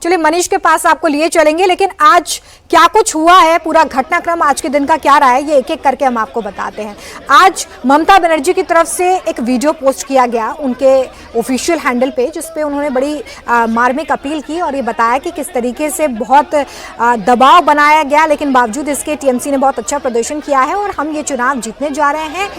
चलिए मनीष के पास आपको लिए चलेंगे, लेकिन आज क्या कुछ हुआ है, पूरा घटनाक्रम आज के दिन का क्या रहा है, ये एक एक करके हम आपको बताते हैं। आज ममता बनर्जी की तरफ से एक वीडियो पोस्ट किया गया उनके ऑफिशियल हैंडल पे, जिसपे उन्होंने बड़ी मार्मिक अपील की और ये बताया कि किस तरीके से बहुत दबाव बनाया गया, लेकिन बावजूद इसके टीएमसी ने बहुत अच्छा प्रदर्शन किया है और हम ये चुनाव जीतने जा रहे हैं।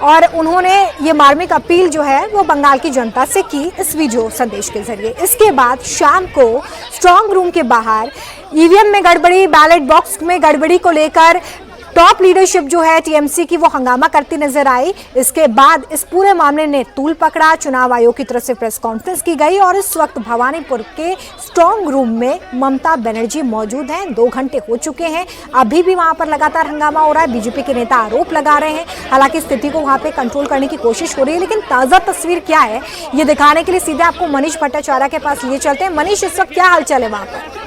और उन्होंने ये मार्मिक अपील जो है वो बंगाल की जनता से की इस वीडियो संदेश के जरिए। इसके बाद शाम को स्ट्रांग रूम के बाहर ईवीएम में गड़बड़ी, बैलेट बॉक्स में गड़बड़ी को लेकर टॉप लीडरशिप जो है टीएमसी की वो हंगामा करती नजर आई। इसके बाद इस पूरे मामले ने तूल पकड़ा, चुनाव आयोग की तरफ से प्रेस कॉन्फ्रेंस की गई और इस वक्त भवानीपुर के स्ट्रांग रूम में ममता बनर्जी मौजूद हैं। 2 घंटे हो चुके हैं, अभी भी वहां पर लगातार हंगामा हो रहा है। बीजेपी के नेता आरोप लगा रहे हैं, हालांकि स्थिति को वहां पे कंट्रोल करने की कोशिश हो रही है, लेकिन ताजा तस्वीर क्या है ये दिखाने के लिए सीधे आपको मनीष भट्टाचार्य के पास लिए चलते हैं। मनीष, इस वक्त क्या हालचाल है वहां पर?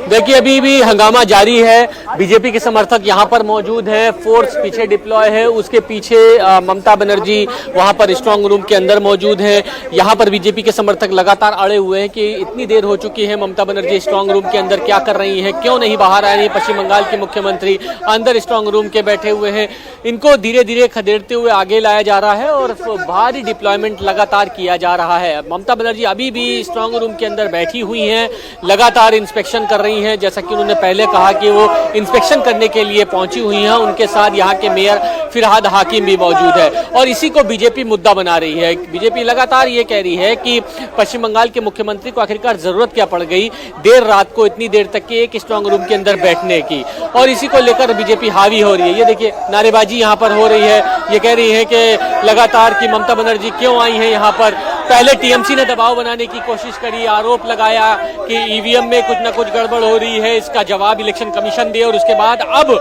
देखिए अभी भी हंगामा जारी है। बीजेपी के समर्थक यहां पर मौजूद हैं, फोर्स पीछे डिप्लॉय है, उसके पीछे ममता बनर्जी वहां पर स्ट्रांग रूम के अंदर मौजूद है। यहां पर बीजेपी के समर्थक लगातार अड़े हुए हैं कि इतनी देर हो चुकी है, ममता बनर्जी स्ट्रांग रूम के अंदर क्या कर रही हैं, क्यों नहीं बाहर आ रही है। पश्चिम बंगाल के मुख्यमंत्री अंदर स्ट्रांग रूम के बैठे हुए हैं, इनको धीरे धीरे खदेड़ते हुए आगे लाया जा रहा है और भारी डिप्लॉयमेंट लगातार किया जा रहा है। ममता बनर्जी अभी भी स्ट्रांग रूम के अंदर बैठी हुई हैं, लगातार इंस्पेक्शन कर रही हैं, जैसा कि उन्होंने पहले कहा कि वो इंस्पेक्शन करने के लिए पहुंची हुई हैं। उनके साथ यहाँ के मेयर फिरहाद हाकिम भी मौजूद है और इसी को बीजेपी मुद्दा बना रही है। बीजेपी लगातार ये कह रही है कि पश्चिम बंगाल के मुख्यमंत्री को आखिरकार जरूरत क्या पड़ गई देर रात को इतनी देर तक के एक स्ट्रांग रूम के अंदर बैठने की, और इसी को लेकर बीजेपी हावी हो रही है। ये देखिए नारेबाजी यहाँ पर हो रही है, ये कह रही है कि लगातार कि ममता बनर्जी क्यों आई है यहाँ पर। पहले टीएमसी ने दबाव बनाने की कोशिश करी, आरोप लगाया कि ईवीएम में कुछ न कुछ गड़बड़ हो रही है, इसका जवाब इलेक्शन कमीशन दे, और उसके बाद अब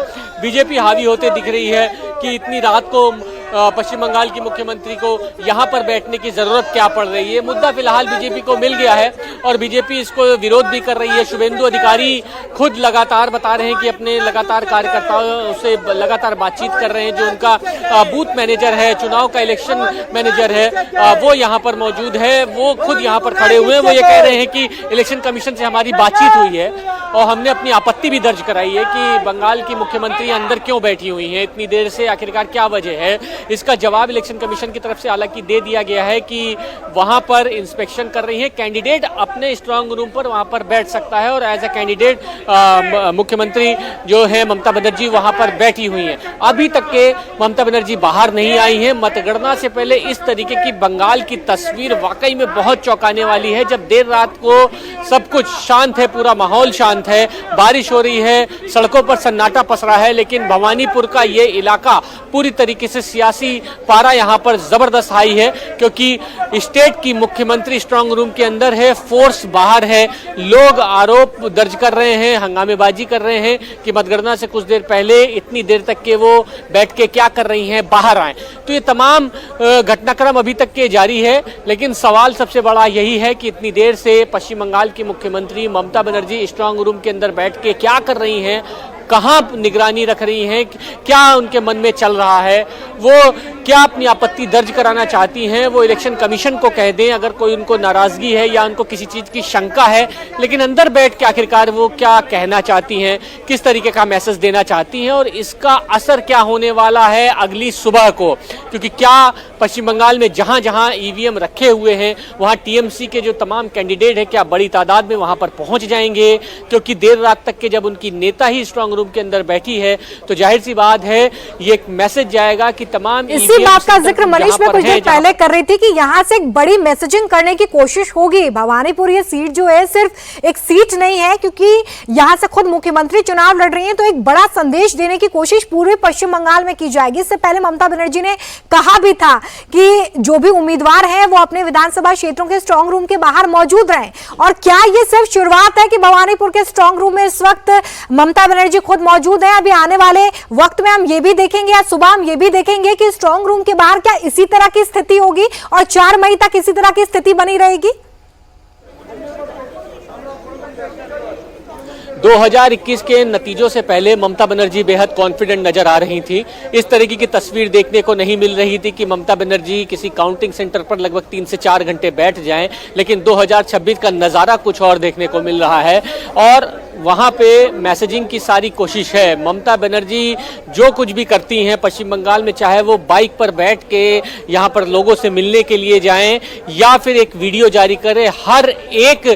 बीजेपी हावी होते दिख रही है कि इतनी रात को पश्चिम बंगाल की मुख्यमंत्री को यहाँ पर बैठने की जरूरत क्या पड़ रही है। मुद्दा फिलहाल बीजेपी को मिल गया है और बीजेपी इसको विरोध भी कर रही है। शुभेंदु अधिकारी खुद लगातार बता रहे हैं कि अपने लगातार कार्यकर्ताओं से लगातार बातचीत कर रहे हैं। जो उनका बूथ मैनेजर है, चुनाव का इलेक्शन मैनेजर है, वो यहाँ पर मौजूद है, वो खुद यहाँ पर खड़े हुए हैं। वो ये कह रहे हैं कि इलेक्शन कमीशन से हमारी बातचीत हुई है और हमने अपनी आपत्ति भी दर्ज कराई है कि बंगाल की मुख्यमंत्री अंदर क्यों बैठी हुई है इतनी देर से, आखिरकार क्या वजह है। इसका जवाब इलेक्शन कमीशन की तरफ से हालांकि दे दिया गया है कि वहां पर इंस्पेक्शन कर रही है, कैंडिडेट अपने स्ट्रांग रूम पर वहां पर बैठ सकता है और एज ए कैंडिडेट मुख्यमंत्री जो है ममता बनर्जी वहां पर बैठी हुई हैं। अभी तक के ममता बनर्जी बाहर नहीं आई हैं। मतगणना से पहले इस तरीके की बंगाल की तस्वीर वाकई में बहुत चौंकाने वाली है, जब देर रात को सब कुछ शांत है, पूरा माहौल शांत है, बारिश हो रही है, सड़कों पर सन्नाटा पसरा है, लेकिन भवानीपुर का ये इलाका पूरी तरीके से सियासी पारा यहाँ पर जबरदस्त हाई है, क्योंकि स्टेट की मुख्यमंत्री स्ट्रांग रूम के अंदर है, फोर्स बाहर है, लोग आरोप दर्ज कर रहे हैं, हंगामेबाजी कर रहे हैं कि मतगणना से कुछ देर पहले इतनी देर तक के वो बैठ के क्या कर रही हैं, बाहर आए। तो ये तमाम घटनाक्रम अभी तक के जारी है, लेकिन सवाल सबसे बड़ा यही है कि इतनी देर से पश्चिम बंगाल की मुख्यमंत्री ममता बनर्जी स्ट्रांग रूम के अंदर बैठ के क्या कर रही हैं, कहाँ निगरानी रख रही हैं, क्या उनके मन में चल रहा है, वो क्या अपनी आपत्ति दर्ज कराना चाहती हैं, वो इलेक्शन कमीशन को कह दें अगर कोई उनको नाराजगी है या उनको किसी चीज़ की शंका है, लेकिन अंदर बैठ के आखिरकार वो क्या कहना चाहती हैं, किस तरीके का मैसेज देना चाहती हैं और इसका असर क्या होने वाला है अगली सुबह को। क्योंकि क्या पश्चिम बंगाल में जहाँ जहाँ ईवीएम रखे हुए हैं वहाँ टीएमसी के जो तमाम कैंडिडेट हैं क्या बड़ी तादाद में वहाँ पर पहुँच जाएंगे, क्योंकि देर रात तक के जब उनकी नेता ही स्ट्रांग रूम के अंदर बैठी है तो जाहिर सी बात है ये एक मैसेज जाएगा कि तमाम इसी बात का जिक्र मनीष में कुछ देर पहले कर रही थी कि यहाँ से एक बड़ी मैसेजिंग करने की कोशिश होगी। भवानीपुर ये सीट जो है सिर्फ एक सीट नहीं है, क्योंकि यहाँ से खुद मुख्यमंत्री चुनाव लड़ रही हैं, तो एक बड़ा संदेश देने की कोशिश पूरे पश्चिम बंगाल में की जाएगी। इससे पहले ममता बनर्जी ने कहा भी था कि जो भी उम्मीदवार है वो अपने विधानसभा क्षेत्रों के स्ट्रांग रूम के बाहर मौजूद रहें। और क्या ये सिर्फ शुरुआत है कि भवानीपुर के स्ट्रांग रूम में इस वक्त ममता बनर्जी खुद मौजूद है? अभी आने वाले वक्त में हम ये भी देखेंगे, आज सुबह हम ये भी देखेंगे कि स्ट्रांग रूम के बाहर क्या इसी तरह की स्थिति होगी और 4 मई तक इसी तरह की स्थिति बनी रहेगी। 2021 के नतीजों से पहले ममता बनर्जी बेहद कॉन्फिडेंट नजर आ रही थी। इस तरीके की तस्वीर देखने को नहीं मिल रही थी कि ममता बनर्जी किसी काउंटिंग सेंटर पर लगभग 3 से 4 घंटे बैठ जाएं, लेकिन 2026 का नज़ारा कुछ और देखने को मिल रहा है और वहां पे मैसेजिंग की सारी कोशिश है। ममता बनर्जी जो कुछ भी करती हैं पश्चिम बंगाल में, चाहे वो बाइक पर बैठ के यहाँ पर लोगों से मिलने के लिए जाएं या फिर एक वीडियो जारी करें, हर एक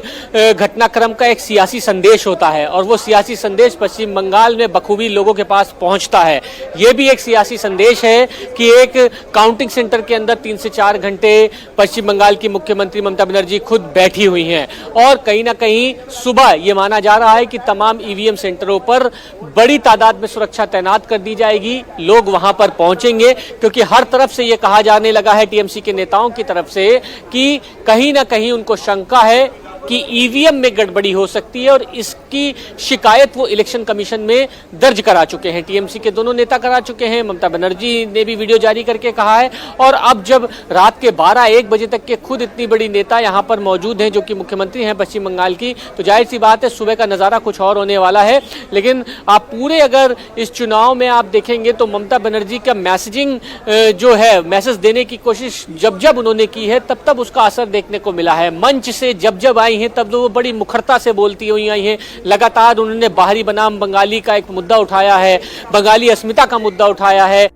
घटनाक्रम का एक सियासी संदेश होता है और वो सियासी संदेश पश्चिम बंगाल में बखूबी लोगों के पास पहुंचता है। ये भी एक सियासी संदेश है कि एक काउंटिंग सेंटर के अंदर 3 से 4 घंटे पश्चिम बंगाल की मुख्यमंत्री ममता बनर्जी खुद बैठी हुई हैं और कहीं ना कहीं सुबह ये माना जा रहा है कि तमाम ईवीएम सेंटरों पर बड़ी तादाद में सुरक्षा तैनात कर दी जाएगी। लोग वहां पर पहुंचेंगे क्योंकि हर तरफ से ये कहा जाने लगा है टीएमसी के नेताओं की तरफ से कि कहीं ना कहीं उनको शंका है कि ईवीएम में गड़बड़ी हो सकती है और इसकी शिकायत वो इलेक्शन कमीशन में दर्ज करा चुके हैं। टीएमसी के दोनों नेता करा चुके हैं, ममता बनर्जी ने भी वीडियो जारी करके कहा है और अब जब रात के 12-1 बजे तक के खुद इतनी बड़ी नेता यहां पर मौजूद हैं जो कि मुख्यमंत्री हैं पश्चिम बंगाल की, तो जाहिर सी बात है सुबह का नज़ारा कुछ और होने वाला है। लेकिन आप पूरे अगर इस चुनाव में आप देखेंगे तो ममता बनर्जी का मैसेजिंग जो है, मैसेज देने की कोशिश जब जब उन्होंने की है तब तब उसका असर देखने को मिला है। मंच से जब जब आई हैं तब वो बड़ी मुखरता से बोलती हुई आई हैं। लगातार उन्होंने बाहरी बनाम बंगाली का एक मुद्दा उठाया है, बंगाली अस्मिता का मुद्दा उठाया है।